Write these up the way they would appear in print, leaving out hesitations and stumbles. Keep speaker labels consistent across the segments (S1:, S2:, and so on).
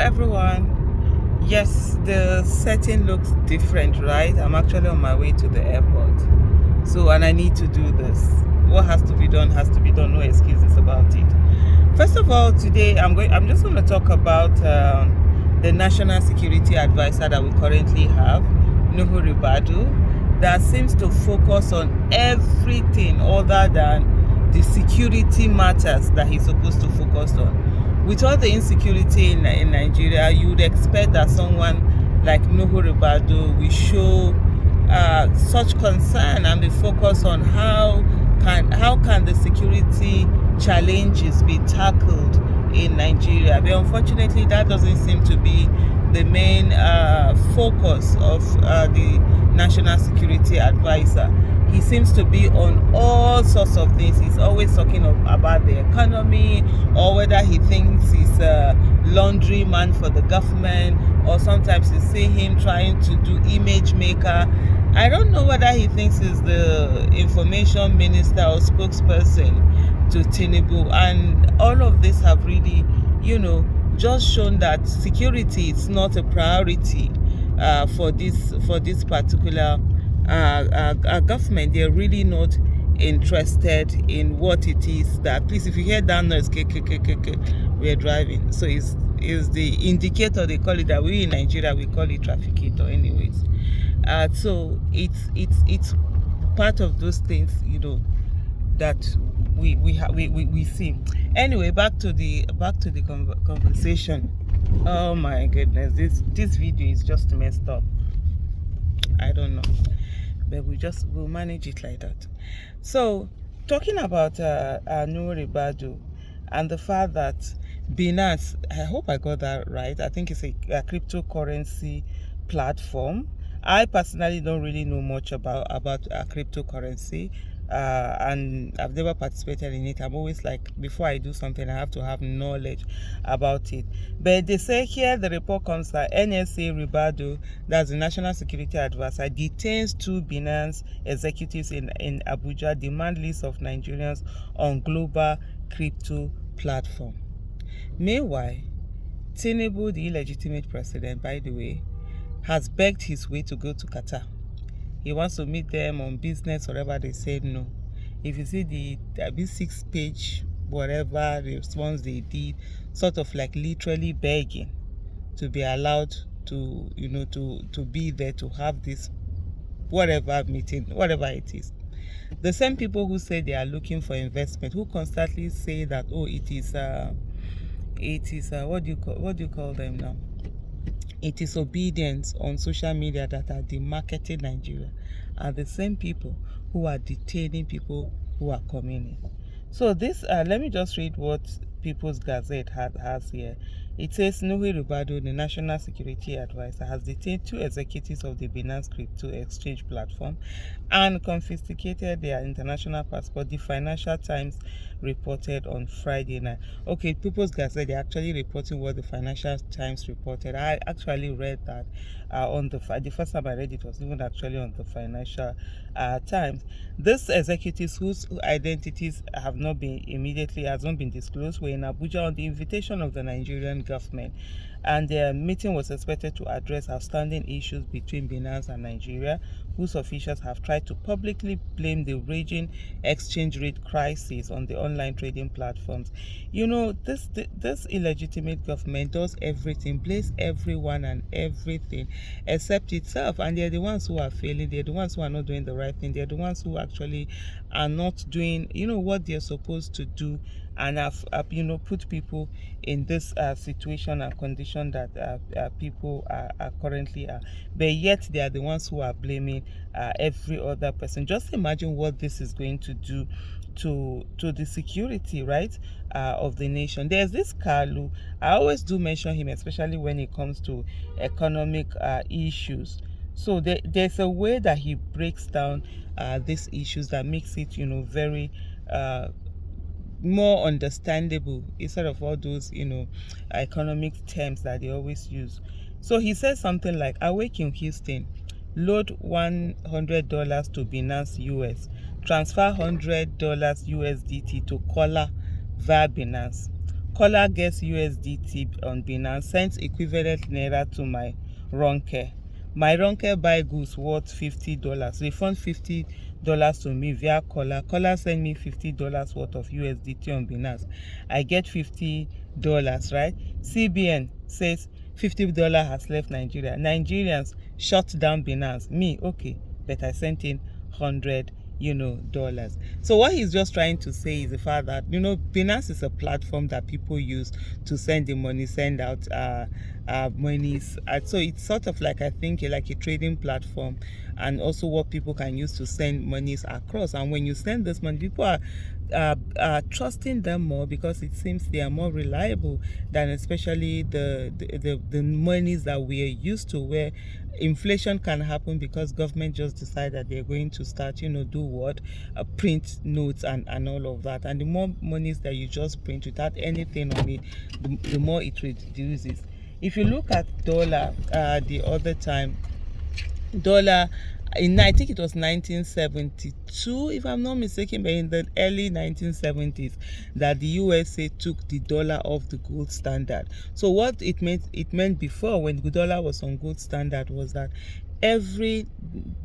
S1: everyone. Yes, the setting looks different, right? I'm actually on my way to the airport. And I need to do this. What has to be done has to be done. No excuses about it. First of all, today I'm just going to talk about the National Security Advisor that we currently have, Nuhu Ribadu, that seems to focus on everything other than the security matters that he's supposed to focus on. With all the insecurity in Nigeria, you would expect that someone like Nuhu Ribadu will show such concern and be focused on how can the security challenges be tackled in Nigeria. But unfortunately, that doesn't seem to be the main focus of the National Security Advisor. He seems to be on all sorts of things. He's always talking about the economy, or whether he thinks he's a laundry man for the government, or sometimes you see him trying to do image maker. I don't know whether he thinks he's the information minister or spokesperson to Tinubu, and all of this have really, just shown that security is not a priority for this particular government. They're really not interested in what it is that, please, if you hear that noise, we're driving. So it's the indicator, they call it, that we in Nigeria we call it trafficator anyways. So it's part of those things, that we see. Anyway, back to the conversation. Oh my goodness, this video is just messed up. I don't know, but we'll manage it like that. So, talking about Nuhu Ribadu and the fact that Binance, I hope I got that right, I think it's a cryptocurrency platform. I personally don't really know much about cryptocurrency, and I've never participated in it. I'm always like, before I do something, I have to have knowledge about it. But they say here, the report comes that NSA Ribadu, that's the National Security Advisor, detains 2 Binance executives in Abuja, demand list of Nigerians on global crypto platform. Meanwhile, Tinubu, the illegitimate president, by the way, has begged his way to go to Qatar. He wants to meet them on business, whatever. They said no. If you see the 6-page whatever response they did, sort of like literally begging to be allowed to to be there to have this whatever meeting, whatever it is. The same people who say they are looking for investment, who constantly say that, oh, it is what do you call them now? It is obedience on social media that are demarketing Nigeria, are the same people who are detaining people who are coming in. So this, let me just read what People's Gazette has here. It says Nuhu Ribadu, the National Security Advisor, has detained 2 executives of the Binance crypto exchange platform and confiscated their international passport, the Financial Times reported on Friday night. Okay, People's Gazette, they're actually reporting what the Financial Times reported. I actually read that on the first time I read it was even actually on the Financial Times. These executives, whose identities has not been disclosed, were in Abuja on the invitation of the Nigerian government, and their meeting was expected to address outstanding issues between Binance and Nigeria, whose officials have tried to publicly blame the raging exchange rate crisis on the online trading platforms. This illegitimate government does everything, blames everyone and everything except itself, and they're the ones who are failing. They're the ones who are not doing the right thing. They're the ones who actually are not doing what they're supposed to do, and have put people in this situation and condition that people are currently are. But yet they are the ones who are blaming every other person. Just imagine what this is going to do to the security, right, of the nation. There's this Kalu, I always do mention him, especially when it comes to economic issues. So there's a way that he breaks down these issues that makes it very more understandable, instead of all those economic terms that they always use. So he says something like, awake in Houston, load $100 to Binance US, transfer $100 USDT to caller via Binance. Caller gets USDT on Binance, sends equivalent naira to my Ronke. My Ronke buy goods worth $50. Refund $50 to me via caller. Caller send me $50 worth of USDT on Binance. I get $50, right? CBN says $50 has left Nigeria. Nigerians shut down Binance. Me, okay, but I sent in 100 dollars. So what he's just trying to say is the fact that Binance is a platform that people use to send the money, send out monies. So it's sort of like, I think, like a trading platform, and also what people can use to send monies across. And when you send this money, people are trusting them more because it seems they are more reliable than especially the monies that we are used to, where inflation can happen because government just decide that they're going to start do what, print notes and all of that. And the more monies that you just print without anything on it, the more it reduces. If you look at dollar, the other time, dollar I think it was 1972, if I'm not mistaken, but in the early 1970s, that the USA took the dollar off the gold standard. So what it meant before, when the dollar was on gold standard, was that every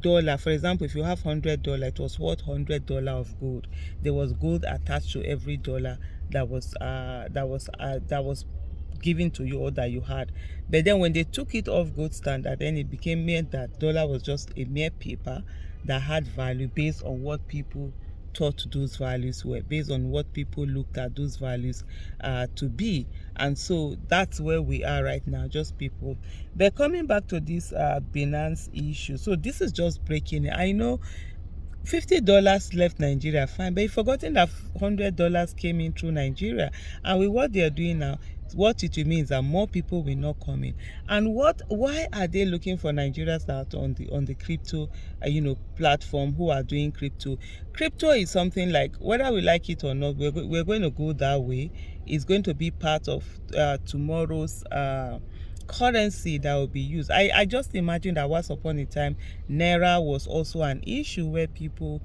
S1: dollar, for example, if you have $100, it was worth $100 of gold. There was gold attached to every dollar that was given to you or that you had. But then when they took it off gold standard, then it became meant that dollar was just a mere paper that had value based on what people thought those values were, based on what people looked at those values to be. And so that's where we are right now, just people. But coming back to this Binance issue, so this is just breaking it. I know $50 left Nigeria, fine, but you've forgotten that $100 came in through Nigeria. And with what they are doing now, what it means that more people will not come in. And why are they looking for Nigerians that are on the crypto platform, who are doing crypto? Crypto is something like, whether we like it or not, we're going to go that way. It's going to be part of tomorrow's currency that will be used. I just imagine that once upon a time, naira was also an issue where people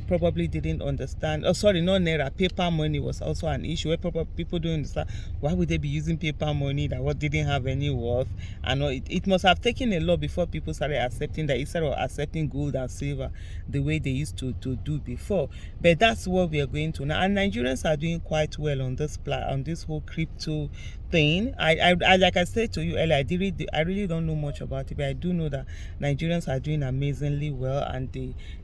S1: probably didn't understand. Oh, sorry, not naira, paper money was also an issue where people don't understand why would they be using paper money that what didn't have any worth. And it must have taken a lot before people started accepting that, instead of accepting gold and silver the way they used to do before. But that's what we are going to now, and Nigerians are doing quite well on this whole crypto thing. I like I said to you earlier, I really don't know much about it, but I do know that Nigerians are doing amazingly well, and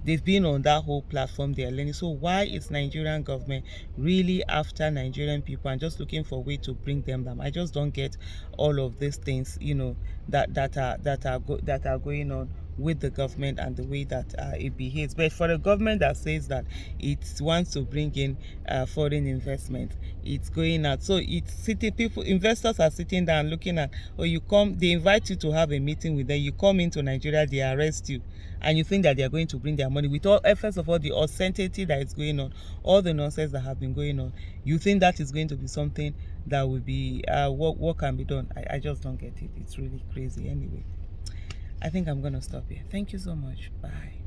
S1: they've been on that whole platform. They are learning. So why is Nigerian government really after Nigerian people and just looking for a way to bring them down? I just don't get all of these things that are going on with the government and the way that it behaves. But for the government that says that it wants to bring in foreign investment, it's going out. So it's sitting, investors are sitting down looking at, or you come, they invite you to have a meeting with them, you come into Nigeria, they arrest you, and you think that they are going to bring their money with all, first of all, the uncertainty that is going on, all the nonsense that have been going on. You think that is going to be something that will be what can be done? I just don't get it. It's really crazy. Anyway, I think I'm gonna stop here. Thank you so much. Bye.